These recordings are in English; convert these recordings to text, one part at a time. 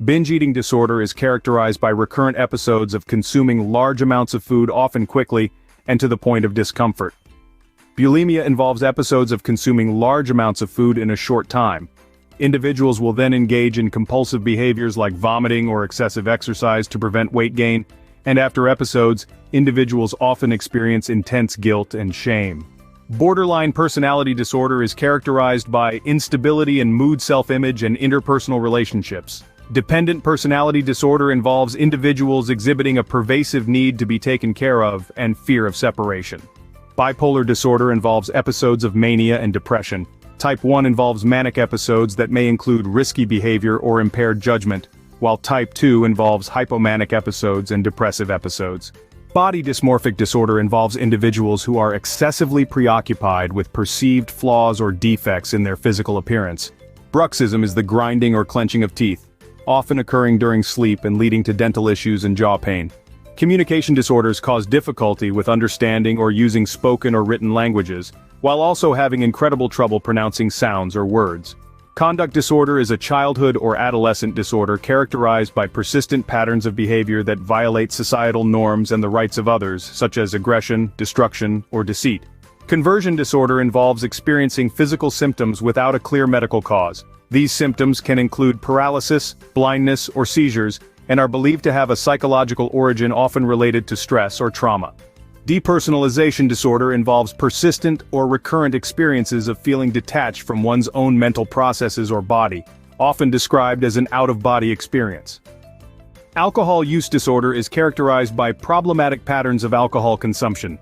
Binge eating disorder is characterized by recurrent episodes of consuming large amounts of food often quickly and to the point of discomfort. Bulimia involves episodes of consuming large amounts of food in a short time. Individuals will then engage in compulsive behaviors like vomiting or excessive exercise to prevent weight gain, and after episodes, individuals often experience intense guilt and shame. Borderline personality disorder is characterized by instability in mood, self-image, and interpersonal relationships. Dependent personality disorder involves individuals exhibiting a pervasive need to be taken care of and fear of separation. Bipolar disorder involves episodes of mania and depression. Type 1 involves manic episodes that may include risky behavior or impaired judgment, while Type 2 involves hypomanic episodes and depressive episodes. Body dysmorphic disorder involves individuals who are excessively preoccupied with perceived flaws or defects in their physical appearance. Bruxism is the grinding or clenching of teeth, often occurring during sleep and leading to dental issues and jaw pain. Communication disorders cause difficulty with understanding or using spoken or written languages, while also having incredible trouble pronouncing sounds or words. Conduct disorder is a childhood or adolescent disorder characterized by persistent patterns of behavior that violate societal norms and the rights of others, such as aggression, destruction, or deceit. Conversion disorder involves experiencing physical symptoms without a clear medical cause. These symptoms can include paralysis, blindness, or seizures, and are believed to have a psychological origin often related to stress or trauma. Depersonalization disorder involves persistent or recurrent experiences of feeling detached from one's own mental processes or body, often described as an out-of-body experience. Alcohol use disorder is characterized by problematic patterns of alcohol consumption.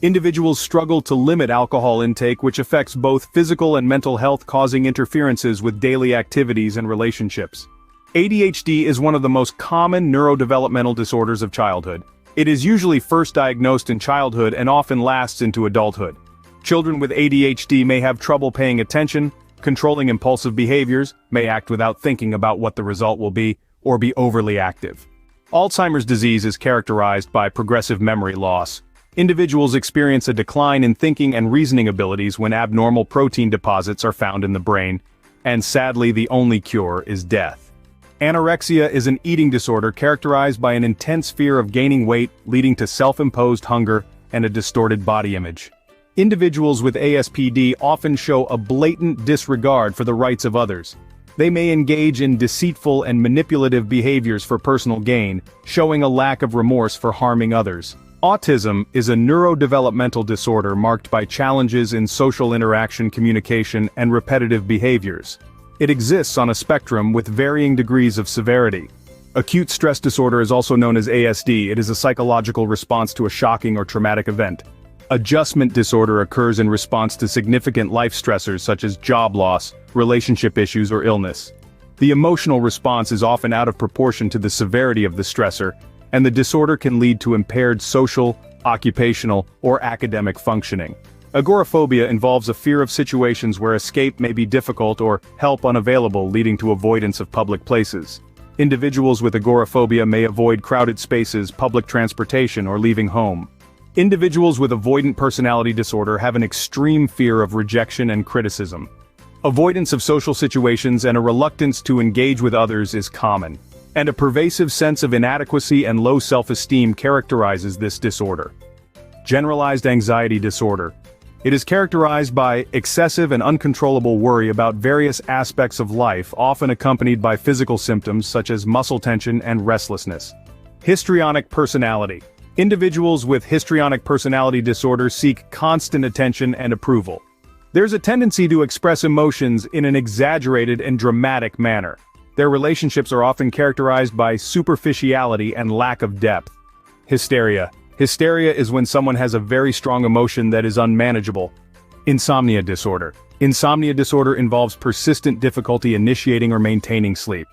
Individuals struggle to limit alcohol intake, which affects both physical and mental health, causing interferences with daily activities and relationships. ADHD is one of the most common neurodevelopmental disorders of childhood. It is usually first diagnosed in childhood and often lasts into adulthood. Children with ADHD may have trouble paying attention, controlling impulsive behaviors, may act without thinking about what the result will be, or be overly active. Alzheimer's disease is characterized by progressive memory loss. Individuals experience a decline in thinking and reasoning abilities when abnormal protein deposits are found in the brain, and sadly the only cure is death. Anorexia is an eating disorder characterized by an intense fear of gaining weight, leading to self-imposed hunger and a distorted body image. Individuals with ASPD often show a blatant disregard for the rights of others. They may engage in deceitful and manipulative behaviors for personal gain, showing a lack of remorse for harming others. Autism is a neurodevelopmental disorder marked by challenges in social interaction, communication, and repetitive behaviors. It exists on a spectrum with varying degrees of severity. Acute stress disorder is also known as ASD. It is a psychological response to a shocking or traumatic event. Adjustment disorder occurs in response to significant life stressors such as job loss, relationship issues, or illness. The emotional response is often out of proportion to the severity of the stressor, and the disorder can lead to impaired social, occupational, or academic functioning. Agoraphobia involves a fear of situations where escape may be difficult or help unavailable, leading to avoidance of public places. Individuals with agoraphobia may avoid crowded spaces, public transportation, or leaving home. Individuals with avoidant personality disorder have an extreme fear of rejection and criticism. Avoidance of social situations and a reluctance to engage with others is common, and a pervasive sense of inadequacy and low self-esteem characterizes this disorder. Generalized anxiety disorder. It is characterized by excessive and uncontrollable worry about various aspects of life, often accompanied by physical symptoms such as muscle tension and restlessness. Histrionic personality. Individuals with histrionic personality disorder seek constant attention and approval. There's a tendency to express emotions in an exaggerated and dramatic manner. Their relationships are often characterized by superficiality and lack of depth. Hysteria. Hysteria is when someone has a very strong emotion that is unmanageable. Insomnia disorder. Insomnia disorder involves persistent difficulty initiating or maintaining sleep.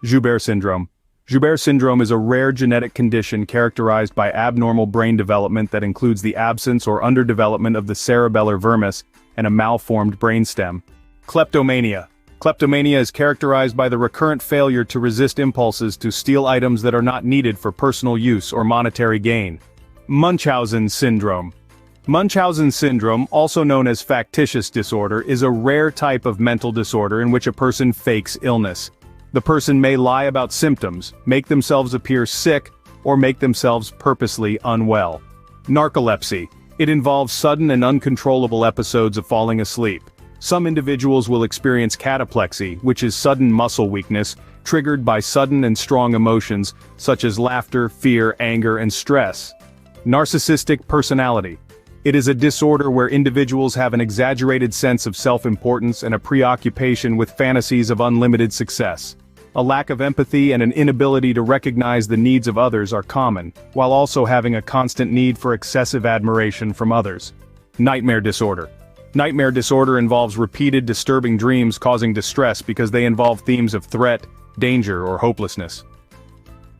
Joubert Syndrome. Joubert Syndrome is a rare genetic condition characterized by abnormal brain development that includes the absence or underdevelopment of the cerebellar vermis and a malformed brainstem. Kleptomania. Kleptomania is characterized by the recurrent failure to resist impulses to steal items that are not needed for personal use or monetary gain. Munchausen Syndrome. Munchausen Syndrome, also known as factitious disorder, is a rare type of mental disorder in which a person fakes illness. The person may lie about symptoms, make themselves appear sick, or make themselves purposely unwell. Narcolepsy. It involves sudden and uncontrollable episodes of falling asleep. Some individuals will experience cataplexy, which is sudden muscle weakness, triggered by sudden and strong emotions, such as laughter, fear, anger, and stress. Narcissistic personality. It is a disorder where individuals have an exaggerated sense of self-importance and a preoccupation with fantasies of unlimited success. A lack of empathy and an inability to recognize the needs of others are common, while also having a constant need for excessive admiration from others. Nightmare disorder. Nightmare disorder involves repeated disturbing dreams causing distress because they involve themes of threat, danger, or hopelessness.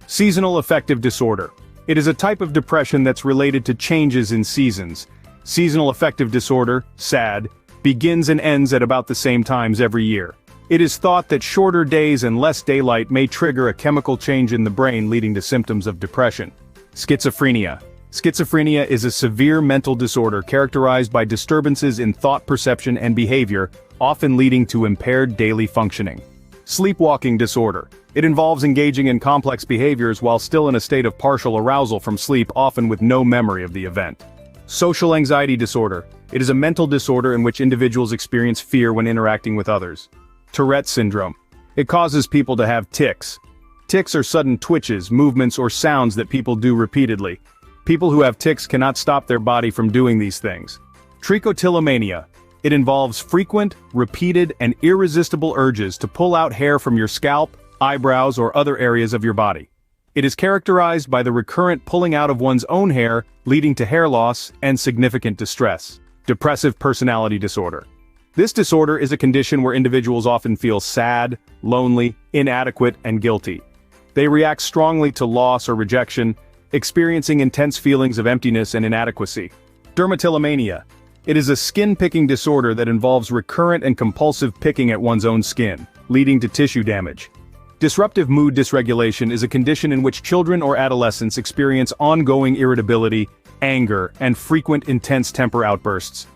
Seasonal affective disorder. It is a type of depression that's related to changes in seasons. Seasonal affective disorder, SAD, begins and ends at about the same times every year. It is thought that shorter days and less daylight may trigger a chemical change in the brain leading to symptoms of depression. Schizophrenia. Schizophrenia is a severe mental disorder characterized by disturbances in thought perception and behavior, often leading to impaired daily functioning. Sleepwalking disorder. It involves engaging in complex behaviors while still in a state of partial arousal from sleep, often with no memory of the event. Social anxiety disorder. It is a mental disorder in which individuals experience fear when interacting with others. Tourette Syndrome. It causes people to have tics. Tics are sudden twitches, movements, or sounds that people do repeatedly. People who have tics cannot stop their body from doing these things. Trichotillomania. It involves frequent, repeated, and irresistible urges to pull out hair from your scalp, eyebrows, or other areas of your body. It is characterized by the recurrent pulling out of one's own hair, leading to hair loss and significant distress. Depressive personality disorder. This disorder is a condition where individuals often feel sad, lonely, inadequate, and guilty. They react strongly to loss or rejection, experiencing intense feelings of emptiness and inadequacy. Dermatillomania. It is a skin-picking disorder that involves recurrent and compulsive picking at one's own skin, leading to tissue damage. Disruptive mood dysregulation is a condition in which children or adolescents experience ongoing irritability, anger, and frequent intense temper outbursts.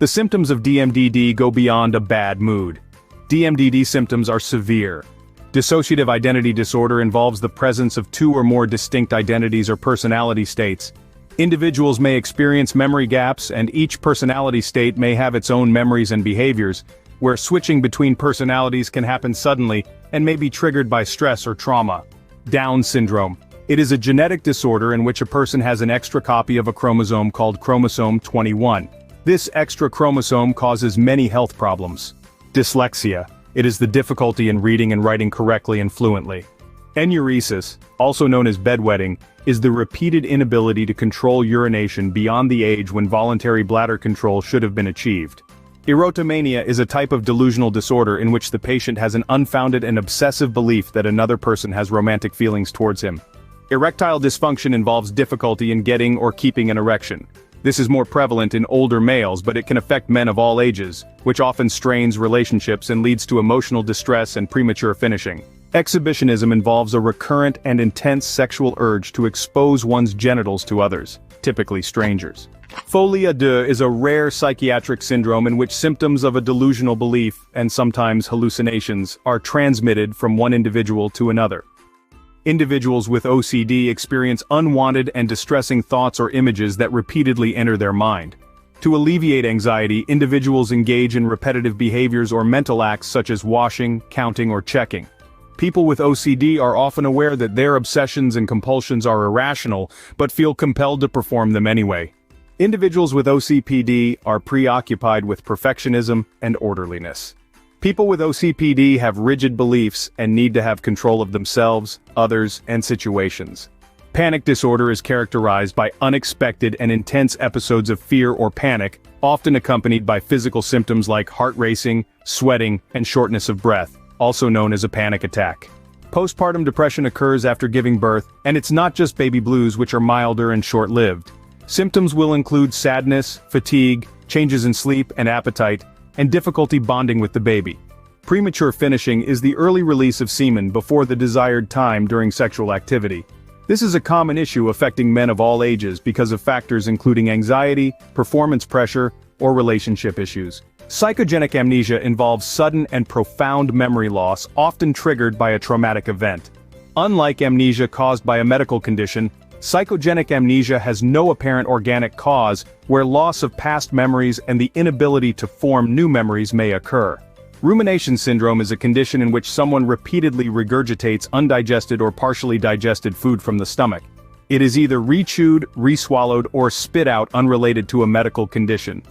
The symptoms of DMDD go beyond a bad mood. DMDD symptoms are severe. Dissociative identity disorder involves the presence of two or more distinct identities or personality states. Individuals may experience memory gaps, and each personality state may have its own memories and behaviors, where switching between personalities can happen suddenly and may be triggered by stress or trauma. Down syndrome. It is a genetic disorder in which a person has an extra copy of a chromosome called chromosome 21. This extra chromosome causes many health problems. Dyslexia. It is the difficulty in reading and writing correctly and fluently. Enuresis, also known as bedwetting, is the repeated inability to control urination beyond the age when voluntary bladder control should have been achieved. Erotomania is a type of delusional disorder in which the patient has an unfounded and obsessive belief that another person has romantic feelings towards him. Erectile dysfunction involves difficulty in getting or keeping an erection. This is more prevalent in older males, but it can affect men of all ages, which often strains relationships and leads to emotional distress and premature finishing. Exhibitionism involves a recurrent and intense sexual urge to expose one's genitals to others, typically strangers. Folie à deux is a rare psychiatric syndrome in which symptoms of a delusional belief, and sometimes hallucinations, are transmitted from one individual to another. Individuals with OCD experience unwanted and distressing thoughts or images that repeatedly enter their mind. To alleviate anxiety, individuals engage in repetitive behaviors or mental acts such as washing, counting, or checking. People with OCD are often aware that their obsessions and compulsions are irrational, but feel compelled to perform them anyway. Individuals with OCPD are preoccupied with perfectionism and orderliness. People with OCPD have rigid beliefs and need to have control of themselves, others, and situations. Panic disorder is characterized by unexpected and intense episodes of fear or panic, often accompanied by physical symptoms like heart racing, sweating, and shortness of breath, also known as a panic attack. Postpartum depression occurs after giving birth, and it's not just baby blues, which are milder and short-lived. Symptoms will include sadness, fatigue, changes in sleep and appetite, and difficulty bonding with the baby. Premature finishing is the early release of semen before the desired time during sexual activity. This is a common issue affecting men of all ages because of factors including anxiety, performance pressure, or relationship issues. Psychogenic amnesia involves sudden and profound memory loss, often triggered by a traumatic event. Unlike amnesia caused by a medical condition, psychogenic amnesia has no apparent organic cause, where loss of past memories and the inability to form new memories may occur. Rumination syndrome is a condition in which someone repeatedly regurgitates undigested or partially digested food from the stomach. It is either re-chewed, re-swallowed, or spit out unrelated to a medical condition.